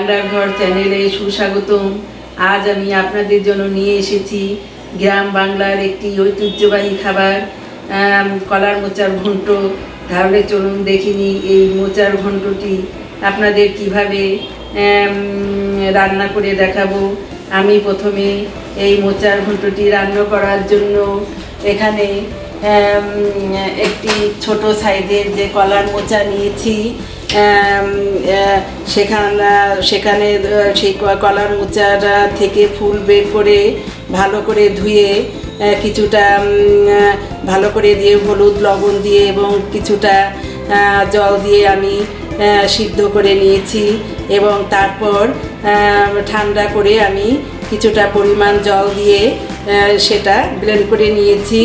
বাংলার ঘর চ্যানেলে সুস্বাগতম। আজ আমি আপনাদের জন্য নিয়ে এসেছি গ্রাম বাংলার একটি ঐতিহ্যবাহী খাবার কলার মোচার ঘন্ট। তাহলে চলুন দেখিনি এই মোচার ঘন্টটি আপনাদের কিভাবে রান্না করে দেখাবো। আমি প্রথমে এই মোচার ঘন্টটি রান্না করার জন্য এখানে একটি ছোট সাইজের যে কলার মোচা নিয়েছি। সেখানে সেই কলার মোচাটা থেকে ফুল বের করে ভালো করে ধুয়ে কিছুটা ভালো করে দিয়ে হলুদ লবণ দিয়ে এবং কিছুটা জল দিয়ে আমি সিদ্ধ করে নিয়েছি এবং তারপর ঠান্ডা করে আমি কিছুটা পরিমাণ জল দিয়ে সেটা ব্লেন্ড করে নিয়েছি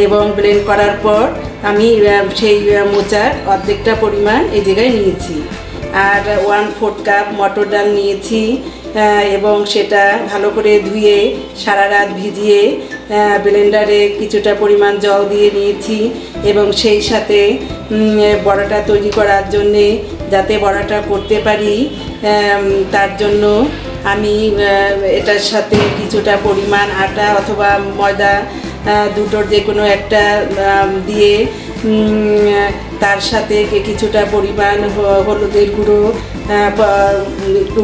এবং ব্লেন্ড করার পর আমি সেই মোচার অর্ধেকটা পরিমাণ এই জায়গায় নিয়েছি। আর 1/4 কাপ মটর ডাল নিয়েছি এবং সেটা ভালো করে ধুয়ে সারা রাত ভিজিয়ে ব্লেন্ডারে কিছুটা পরিমাণ জল দিয়ে নিয়েছি এবং সেই সাথে বড়াটা তৈরি করার জন্যে যাতে বড়াটা করতে পারি তার জন্য আমি এটার সাথে কিছুটা পরিমাণ আটা অথবা ময়দা দুটোর যে কোনো একটা দিয়ে তার সাথে কিছুটা পরিমাণ হলুদের গুঁড়ো, একটু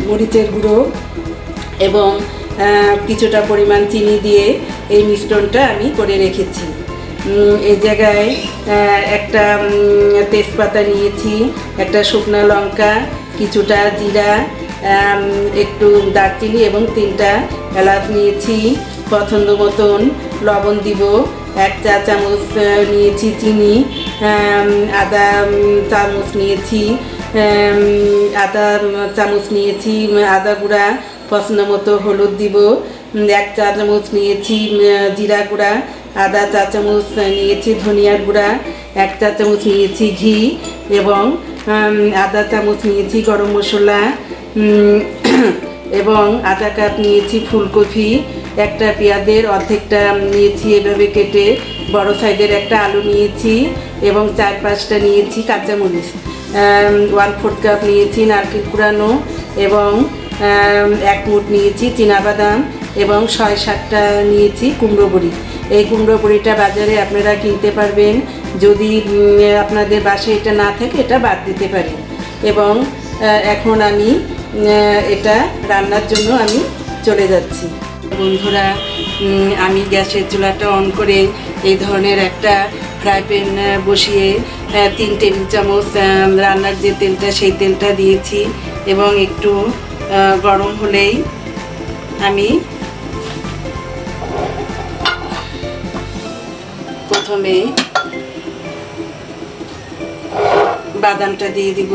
মরিচের গুঁড়ো এবং কিছুটা পরিমাণ চিনি দিয়ে এই মিশ্রণটা আমি করে রেখেছি। এই জায়গায় একটা তেজপাতা নিয়েছি, একটা শুকনো লঙ্কা, কিছুটা জিরা, একটু দারচিনি এবং 3টা এলাচ নিয়েছি। পছন্দ মতন লবণ দিব, 1 চা চামচ নিয়েছি চিনি, আদা চামচ নিয়েছি আদা গুঁড়া, পছন্দ মতো হলুদ দিব, 1 চা চামচ নিয়েছি জিরা গুঁড়া, আদা চা চামচ নিয়েছি ধনিয়ার গুঁড়া, 1 চা চামচ নিয়েছি ঘি এবং আদা চামচ নিয়েছি গরম মশলা এবং আধা কাপ নিয়েছি ফুলকপি, একটা পেঁয়াজের অর্ধেকটা নিয়েছি এভাবে কেটে, বড় সাইজের একটা আলু নিয়েছি এবং 4-5টা নিয়েছি কাঁচামরিচ, 1/4 কাপ নিয়েছি নারকেল কুড়ানো এবং 1 মুঠ নিয়েছি চীনাবাদাম এবং 6-7টা নিয়েছি কুমড়ো বড়ি। এই কুমড়ো বড়িটা বাজারে আপনারা কিনতে পারবেন, যদি আপনাদের বাসায় এটা না থাকে এটা বাদ দিতে পারেন। এবং এখন আমি এটা রান্নার জন্য আমি চলে যাচ্ছি। বন্ধুরা, আমি গ্যাসের চুলাটা অন করে এই ধরনের একটা ফ্রাই প্যান বসিয়ে 3 টেবিল চামচ রান্নার যে তেলটা সেই তেলটা দিয়েছি এবং একটু গরম হলেই আমি প্রথমে বাদামটা দিয়ে দিব।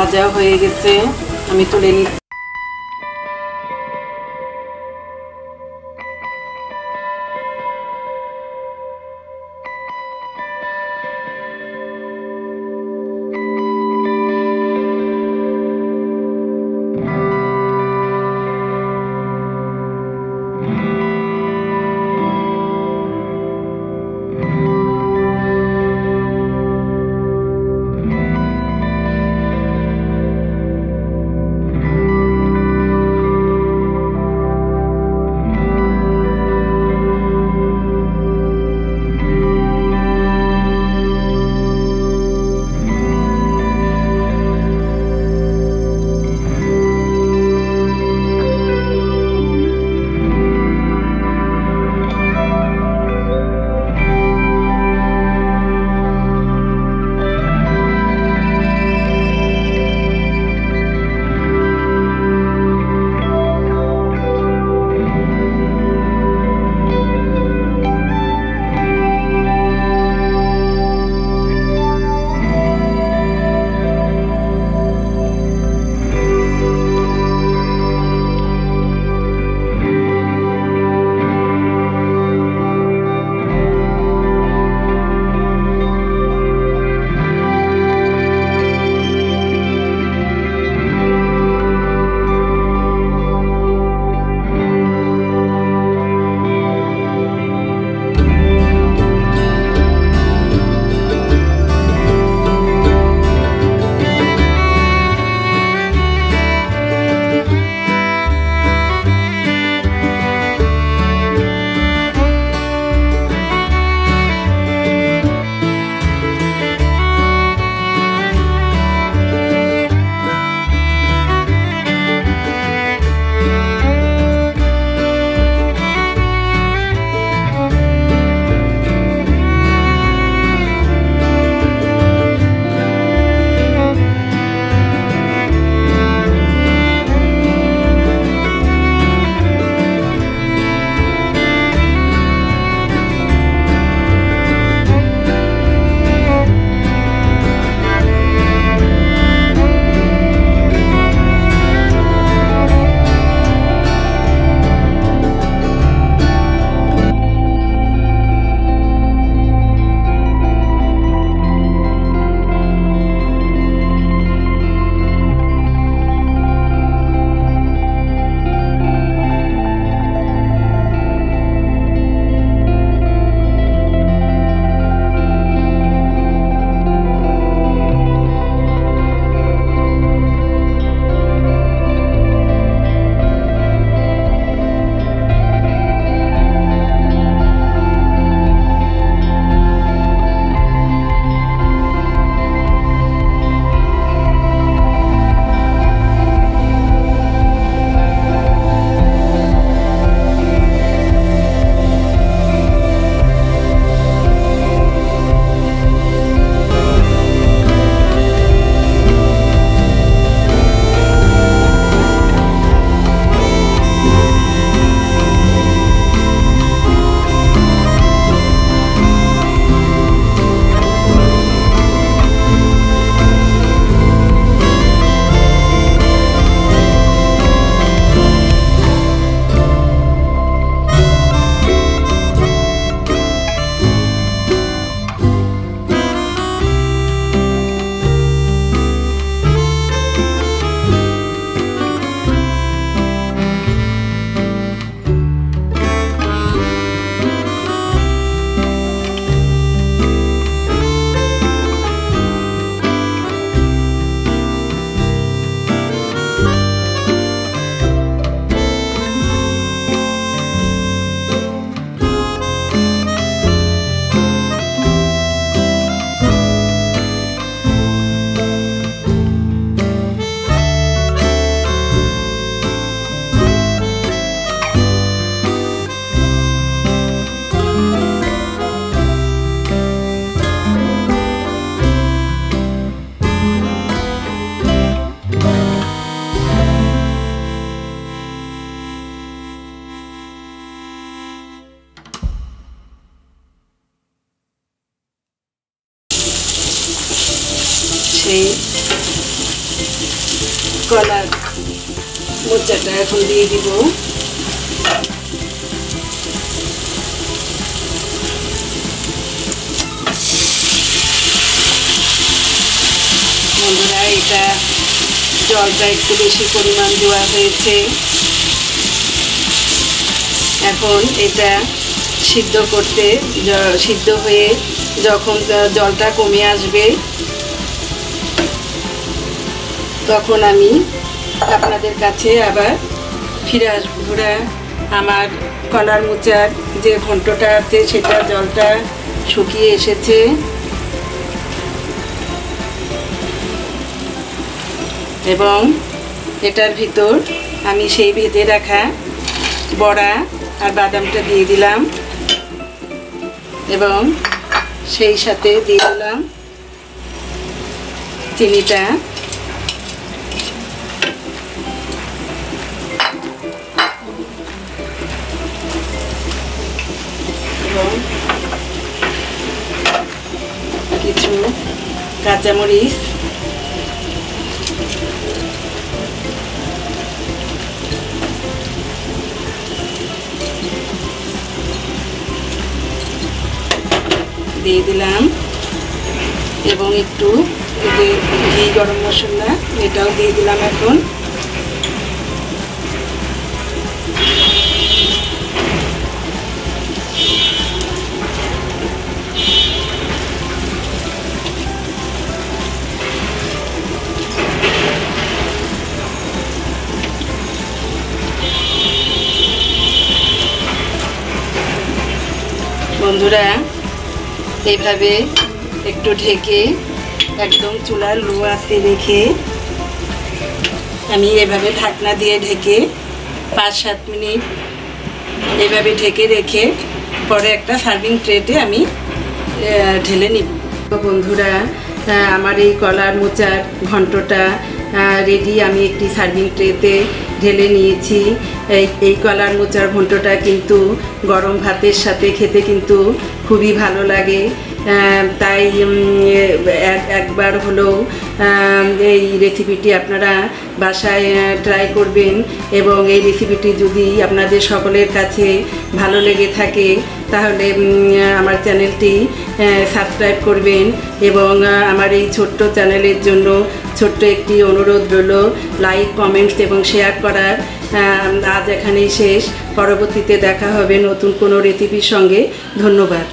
ভাজা হয়ে গেছে, আমি তুলে নিচ্ছি। সেই কলার মোচাটা এখন দিয়ে দিব। বন্ধুরা, এটা জলটা একটু বেশি পরিমাণ দেওয়া হয়েছে। এখন এটা সিদ্ধ করতে, সিদ্ধ হয়ে যখন জলটা কমে আসবে তখন আমি আপনাদের কাছে আবার ফিরে আসবো। বন্ধুরা, আমার কলার মোচার যে ঘন্টটা আছে সেটা জলটা শুকিয়ে এসেছে। এবং এটার ভিতর আমি সেই ভেজে রাখা বড়া আর বাদামটা দিয়ে দিলাম এবং সেই সাথে দিয়ে দিলাম চিনিটা। এবং কিছু কাঁচামরিচ, দিয়ে দিলাম এবং একটু যে ঘি গরম মশলা এটাও দিয়ে দিলাম। এখন বন্ধুরা, এইভাবে একটু ঢেকে একদম চুলার লো আঁচে রেখে আমি এভাবে ঢাকনা দিয়ে ঢেকে 5-7 মিনিট এভাবে ঢেকে রেখে পরে একটা সার্ভিং ট্রেতে আমি ঢেলে নিব। বন্ধুরা, আমার এই কলার মোচার ঘন্টটা রেডি। আমি একটি সার্ভিং ট্রেতে ঢেলে নিয়েছি। এই কলার মোচার ঘন্টটা কিন্তু গরম ভাতের সাথে খেতে কিন্তু খুবই ভালো লাগে। তাই একবার হলেও এই রেসিপিটি আপনারা বাসায় ট্রাই করবেন এবং এই রেসিপিটি যদি আপনাদের সকলের কাছে ভালো লেগে থাকে তাহলে আমার চ্যানেলটি সাবস্ক্রাইব করবেন এবং আমার এই ছোট্ট চ্যানেলের জন্য ছোট্ট একটি অনুরোধ রইল, লাইক, কমেন্টস এবং শেয়ার করার। আজ এখানেই শেষ। পরবর্তীতে দেখা হবে নতুন কোনো রেসিপির সঙ্গে। ধন্যবাদ।